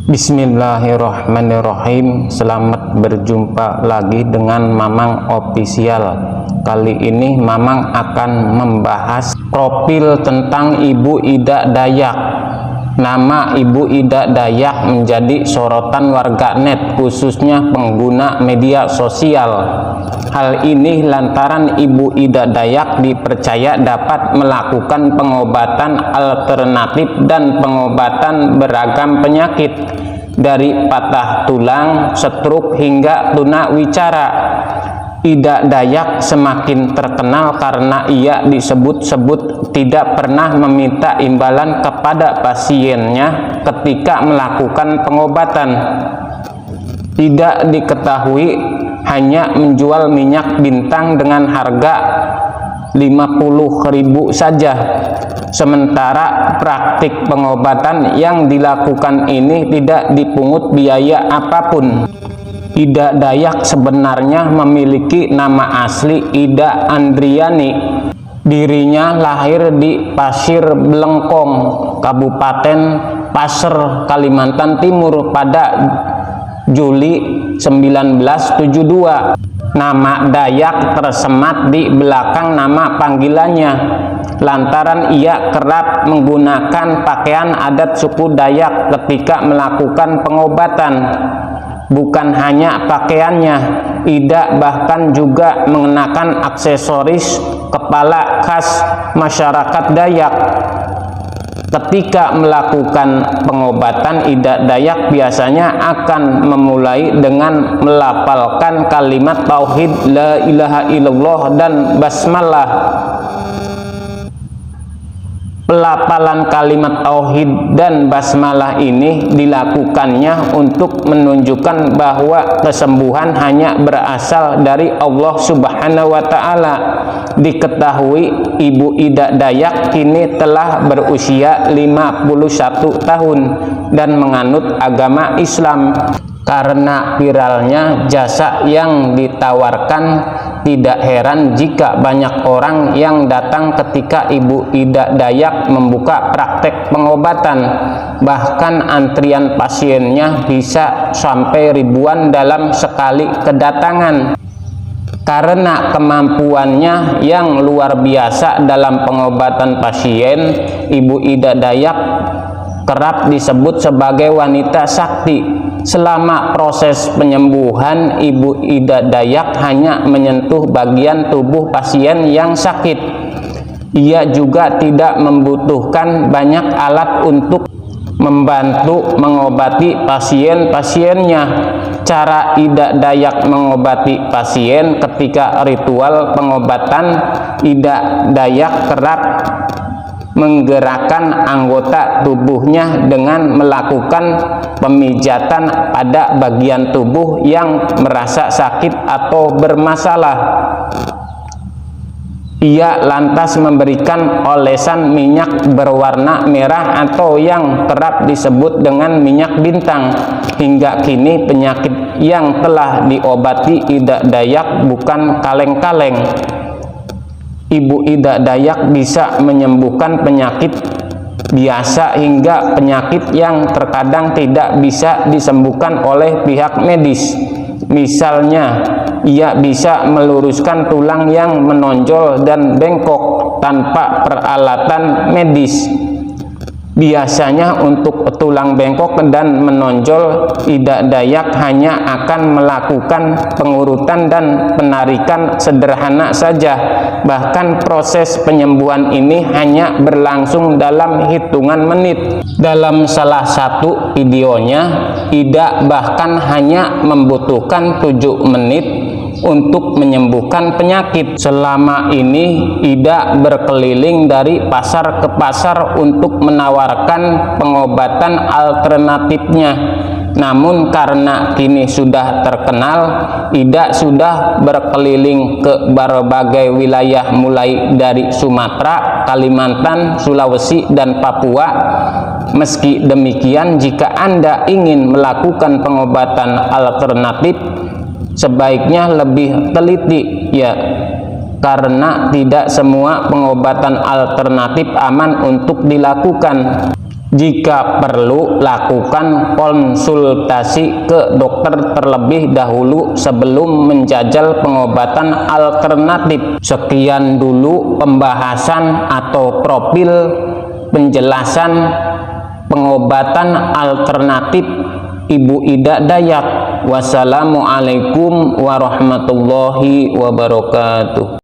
Bismillahirrahmanirrahim. Selamat berjumpa lagi dengan Mamang Official. Kali ini Mamang akan membahas profil tentang Ibu Ida Dayak. Nama Ibu Ida Dayak menjadi sorotan warganet, khususnya pengguna media sosial. Hal ini lantaran Ibu Ida Dayak dipercaya dapat melakukan pengobatan alternatif dan pengobatan beragam penyakit, dari patah tulang, stroke hingga tunawicara. Ida Dayak semakin terkenal karena ia disebut-sebut tidak pernah meminta imbalan kepada pasiennya ketika melakukan pengobatan. Tidak diketahui hanya menjual minyak bintang dengan harga 50.000 saja. Sementara praktik pengobatan yang dilakukan ini tidak dipungut biaya apapun. Ida Dayak sebenarnya memiliki nama asli Ida Andriani. Dirinya lahir di Pasir Blengkong, Kabupaten Pasir, Kalimantan Timur pada Juli 1972. Nama Dayak tersemat di belakang nama panggilannya, lantaran ia kerap menggunakan pakaian adat suku Dayak ketika melakukan pengobatan. Bukan hanya pakaiannya, Ida bahkan juga mengenakan aksesoris kepala khas masyarakat Dayak. Ketika melakukan pengobatan, Ida Dayak biasanya akan memulai dengan melafalkan kalimat tauhid la ilaha illallah dan basmalah. Pelafalan kalimat tauhid dan basmalah ini dilakukannya untuk menunjukkan bahwa kesembuhan hanya berasal dari Allah Subhanahu wa Ta'ala. Diketahui Ibu Ida Dayak kini telah berusia 51 tahun dan menganut agama Islam. Karena viralnya jasa yang ditawarkan, tidak heran jika banyak orang yang datang ketika Ibu Ida Dayak membuka praktek pengobatan. Bahkan antrian pasiennya bisa sampai ribuan dalam sekali kedatangan. Karena kemampuannya yang luar biasa dalam pengobatan pasien, Ibu Ida Dayak kerap disebut sebagai wanita sakti. Selama proses penyembuhan, Ibu Ida Dayak hanya menyentuh bagian tubuh pasien yang sakit. Ia juga tidak membutuhkan banyak alat untuk membantu mengobati pasien-pasiennya. Cara Ida Dayak mengobati pasien ketika ritual pengobatan, Ida Dayak kerap menggerakkan anggota tubuhnya dengan melakukan pemijatan pada bagian tubuh yang merasa sakit atau bermasalah. Ia lantas memberikan olesan minyak berwarna merah atau yang kerap disebut dengan minyak bintang. Hingga kini penyakit yang telah diobati Ida Dayak bukan kaleng-kaleng. Ibu Ida Dayak bisa menyembuhkan penyakit biasa hingga penyakit yang terkadang tidak bisa disembuhkan oleh pihak medis. Misalnya, ia bisa meluruskan tulang yang menonjol dan bengkok tanpa peralatan medis. Biasanya untuk tulang bengkok dan menonjol, Ida Dayak hanya akan melakukan pengurutan dan penarikan sederhana saja. Bahkan proses penyembuhan ini hanya berlangsung dalam hitungan menit. Dalam salah satu videonya, Ida bahkan hanya membutuhkan 7 menit untuk menyembuhkan penyakit. Selama ini Ida berkeliling dari pasar ke pasar untuk menawarkan pengobatan alternatifnya. Namun karena kini sudah terkenal, Ida sudah berkeliling ke berbagai wilayah mulai dari Sumatera, Kalimantan, Sulawesi, dan Papua. Meski demikian, jika Anda ingin melakukan pengobatan alternatif, sebaiknya lebih teliti, ya, karena tidak semua pengobatan alternatif aman untuk dilakukan. Jika perlu, lakukan konsultasi ke dokter terlebih dahulu sebelum menjajal pengobatan alternatif. Sekian dulu pembahasan atau profil penjelasan pengobatan alternatif Ibu Ida Dayak. Wassalamualaikum warahmatullahi wabarakatuh.